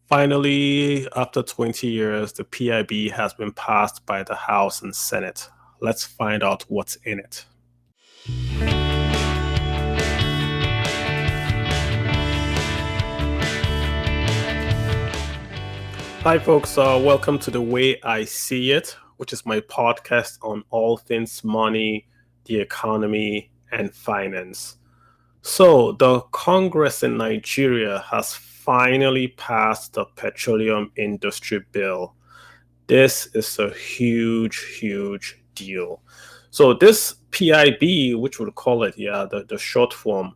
Finally, after 20 years, the PIB has been passed by the House and Senate. Let's find out what's in it. Hi, folks. Welcome to The Way I See It, which is my podcast on all things money, the economy, and finance. So, the Congress in Nigeria has finally passed the Petroleum Industry Bill. This is a huge deal. So, this PIB, which we'll call it, the short form,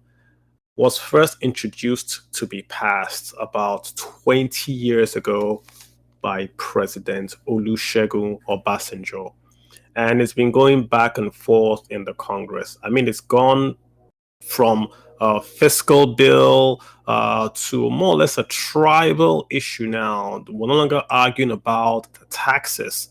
was first introduced to be passed about 20 years ago by President Olusegun Obasanjo. And it's been going back and forth in the Congress. I mean, it's gone from a fiscal bill to more or less a tribal issue now. We're no longer arguing about the taxes,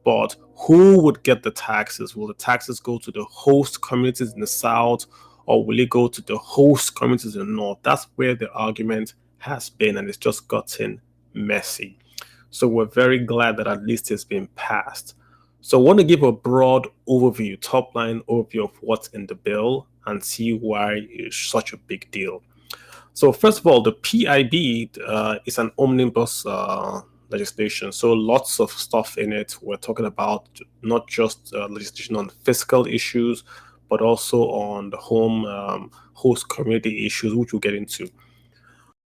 but who would get the taxes? Will the taxes go to the host communities in the South, or will it go to the host communities in the North? That's where the argument has been, and it's just gotten messy. So we're very glad that at least it's been passed. So I want to give a broad overview, top line overview of what's in the bill and see why it's such a big deal. So first of all, the PIB is an omnibus legislation. So lots of stuff in it. We're talking about not just legislation on fiscal issues, but also on the host community issues, which we'll get into.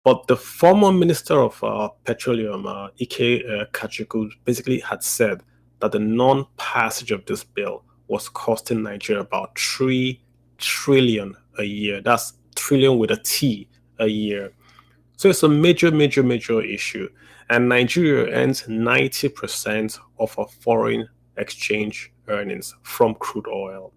But the former Minister of Petroleum, Ike Kachiko, basically had said that the non-passage of this bill was costing Nigeria about 3 trillion a year. That's trillion with a T a year. So it's a major issue. And Nigeria earns 90% of our foreign exchange earnings from crude oil.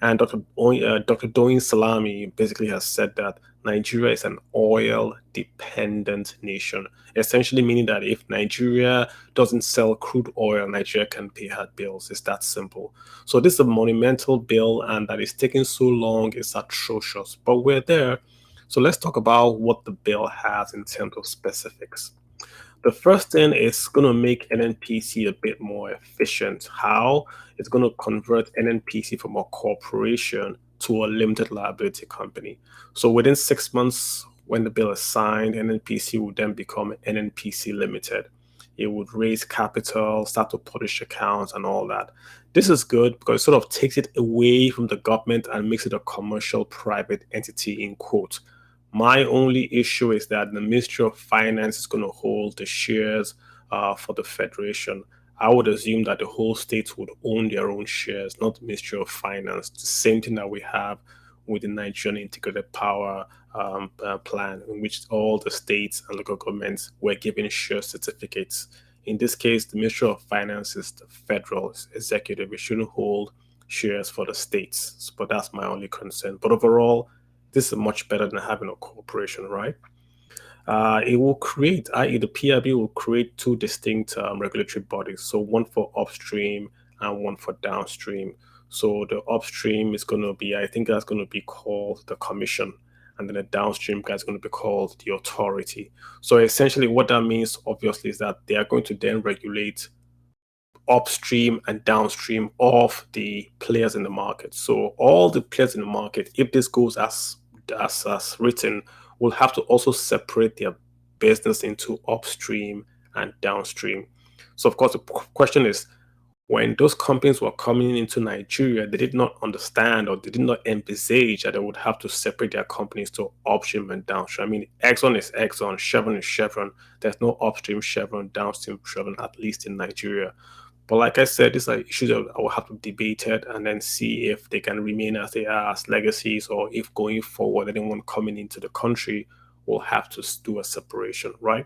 And Dr. Doyin Salami basically has said that Nigeria is an oil-dependent nation, essentially meaning that if Nigeria doesn't sell crude oil, Nigeria can pay her bills. It's that simple. So this is a monumental bill, and that is taking so long is atrocious. But we're there. So let's talk about what the bill has in terms of specifics. The first thing is going to make NNPC a bit more efficient. How? It's going to convert NNPC from a corporation to a limited liability company. So within 6 months, when the bill is signed, NNPC will then become NNPC Limited. It would raise capital, start to publish accounts, and all that. This is good because it sort of takes it away from the government and makes it a commercial private entity, in quote. My only issue is that the Ministry of Finance is going to hold the shares for the Federation. I would assume that the whole states would own their own shares, not the Ministry of Finance. The same thing that we have with the Nigerian Integrated Power Plan, in which all the states and local governments were given share certificates. In this case, the Ministry of Finance is the federal executive. It shouldn't hold shares for the states, but that's my only concern. But overall, this is much better than having a corporation, right? It will create, i.e., the PIB will create two distinct regulatory bodies. So one for upstream and one for downstream. So the upstream is going to be, I think that's going to be called the commission. And then the downstream guy is going to be called the authority. So essentially what that means, obviously, is that they are going to then regulate upstream and downstream of the players in the market. So all the players in the market, if this goes as written, will have to also separate their business into upstream and downstream. So of course the question is, when those companies were coming into Nigeria, they did not understand or they did not envisage that they would have to separate their companies to upstream and downstream. I mean, Exxon is Exxon, Chevron is Chevron. There's no upstream Chevron, downstream Chevron, at least in Nigeria. But like I said, these are issues that I will have to debate it and then see if they can remain as they are as legacies, or if going forward, anyone coming into the country will have to do a separation, right?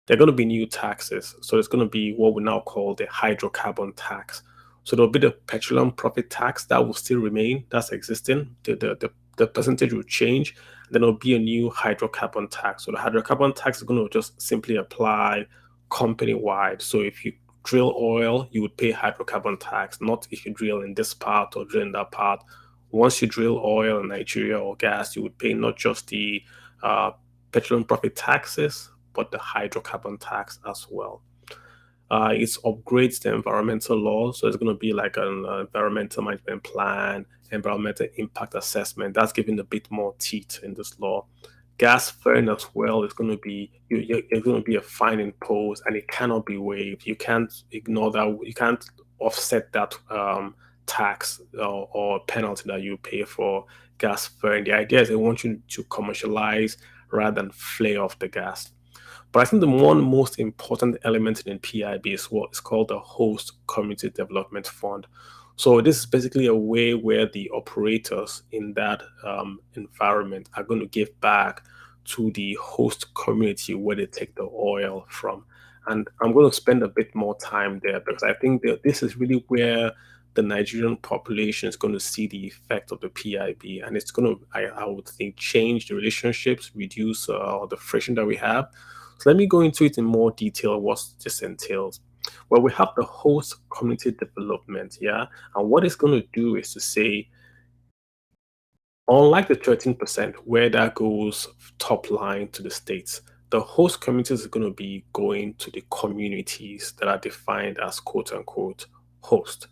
There are going to be new taxes. So there's going to be what we now call the hydrocarbon tax. So there'll be the petroleum profit tax that will still remain, that's existing. The percentage will change. Then there'll be a new hydrocarbon tax. So the hydrocarbon tax is going to just simply apply company-wide. So if you drill oil, you would pay hydrocarbon tax, not if you drill in this part or drill in that part. Once you drill oil in Nigeria or gas, you would pay not just the petroleum profit taxes, but the hydrocarbon tax as well. It upgrades the environmental law. So it's going to be like an environmental management plan, environmental impact assessment. That's giving a bit more teeth in this law. Gas flaring as well is going to be it's going to be a fine imposed, and it cannot be waived. You can't ignore that. You can't offset that tax or penalty that you pay for gas flaring. The idea is they want you to commercialize rather than flare off the gas. But I think the one most important element in PIB is what is called the Host Community Development Fund. So this is basically a way where the operators in that environment are going to give back to the host community where they take the oil from. And I'm going to spend a bit more time there because I think that this is really where the Nigerian population is going to see the effect of the PIB, and it's going to, I would think, change the relationships, reduce the friction that we have. So let me go into it in more detail, what this entails. Well, we have the host community development, yeah? And what it's going to do is to say, unlike the 13% where that goes top line to the states, the host communities are going to be going to the communities that are defined as quote unquote host.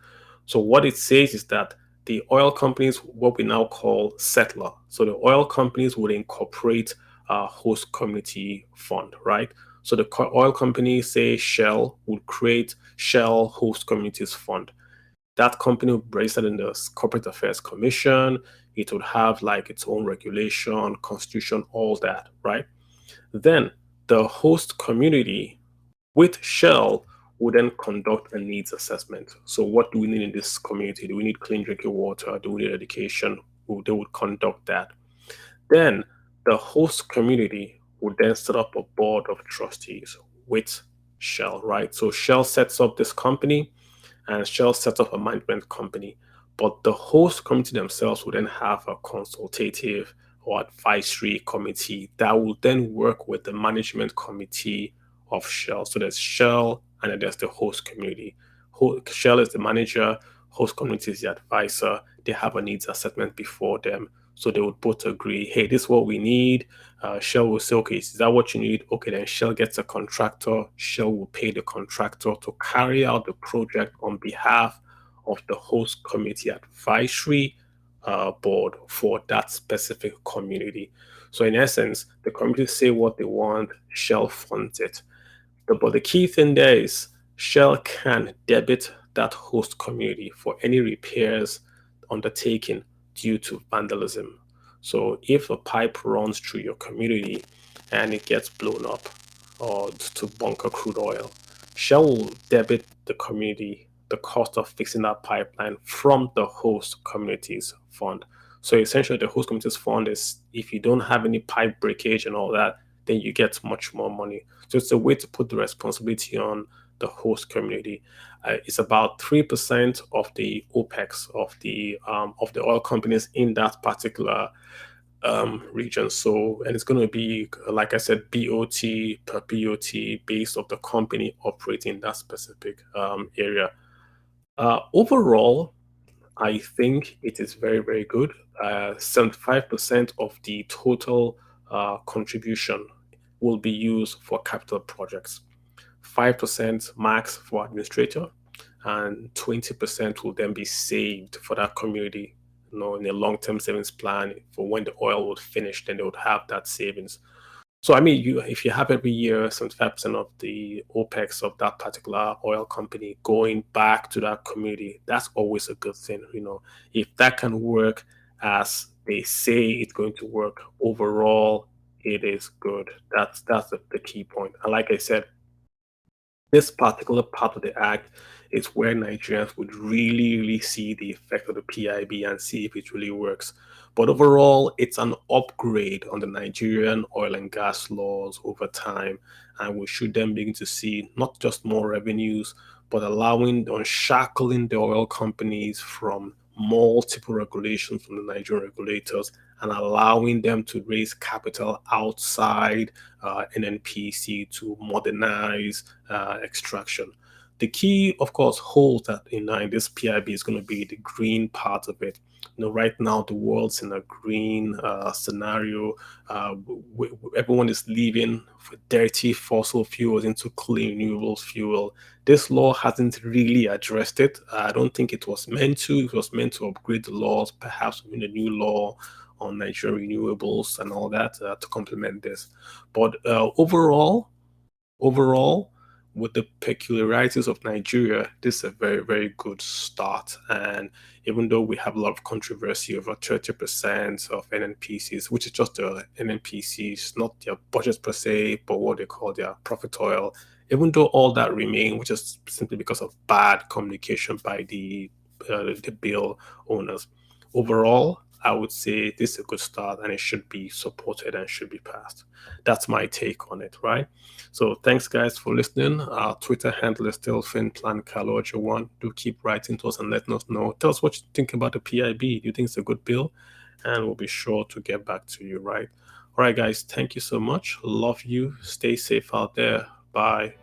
So what it says is that the oil companies, what we now call settler. So the oil companies would incorporate a host community fund, right? So the oil companies, say Shell, would create Shell Host Communities Fund. That company would be registered in the Corporate Affairs Commission. It would have like its own regulation, constitution, all that, right? Then the host community with Shell would then conduct a needs assessment. So what do we need in this community? Do we need clean drinking water? Do we need education? They would conduct that. Then the host community would then set up a board of trustees with Shell, right? So Shell sets up this company and Shell sets up a management company. But the host committee themselves would then have a consultative or advisory committee that will then work with the management committee of Shell. So there's Shell and then there's the host community. Shell is the manager, host community is the advisor. They have a needs assessment before them. So they would both agree, hey, this is what we need. Shell will say, okay, is that what you need? Okay, then Shell gets a contractor. Shell will pay the contractor to carry out the project on behalf of the host committee advisory board for that specific community. So in essence, the community say what they want, Shell funds it. But the key thing there is Shell can debit that host community for any repairs undertaken due to vandalism. So if a pipe runs through your community and it gets blown up or to bunker crude oil, Shell will debit the community the cost of fixing that pipeline from the host community's fund. So essentially, the host community's fund is if you don't have any pipe breakage and all that, then you get much more money. So it's a way to put the responsibility on the host community. It's about 3% of the OPEX of the oil companies in that particular region. So, and it's going to be, like I said, BOT per BOT based of the company operating in that specific area. Overall, I think it is very, very good. 75% of the total contribution will be used for capital projects. 5% max for administrator, and 20% will then be saved for that community, in a long-term savings plan for when the oil would finish, then they would have that savings. So I mean, if you have every year 75% of the OPEX of that particular oil company going back to that community, that's always a good thing. If that can work as they say it's going to work, overall, it is good. That's the key point. And like I said, this particular part of the act is where Nigerians would really, really see the effect of the PIB and see if it really works. But overall, it's an upgrade on the Nigerian oil and gas laws over time. And we should then begin to see not just more revenues, but unshackling the oil companies from multiple regulations from the Nigerian regulators and allowing them to raise capital outside NNPC to modernize extraction. The key, of course, hold that in mind, this PIB is going to be the green part of it. Right now the world's in a green scenario. Everyone is leaving for dirty fossil fuels into clean renewable fuel. This law hasn't really addressed it. I don't think it was meant to. It was meant to upgrade the laws, perhaps in a new law on Nigerian renewables and all that to complement this. But overall, with the peculiarities of Nigeria, this is a very, very good start. And even though we have a lot of controversy over 30% of NNPCs, which is just the NNPCs, not their budget per se, but what they call their profit oil, even though all that remain, which is simply because of bad communication by the bill owners. Overall, I would say this is a good start and it should be supported and should be passed. That's my take on it, right? So thanks guys for listening. Our Twitter handle is still FinPlanCaloja1. Do keep writing to us and letting us know. Tell us what you think about the PIB. Do you think it's a good bill? And we'll be sure to get back to you, right? All right, guys. Thank you so much. Love you. Stay safe out there. Bye.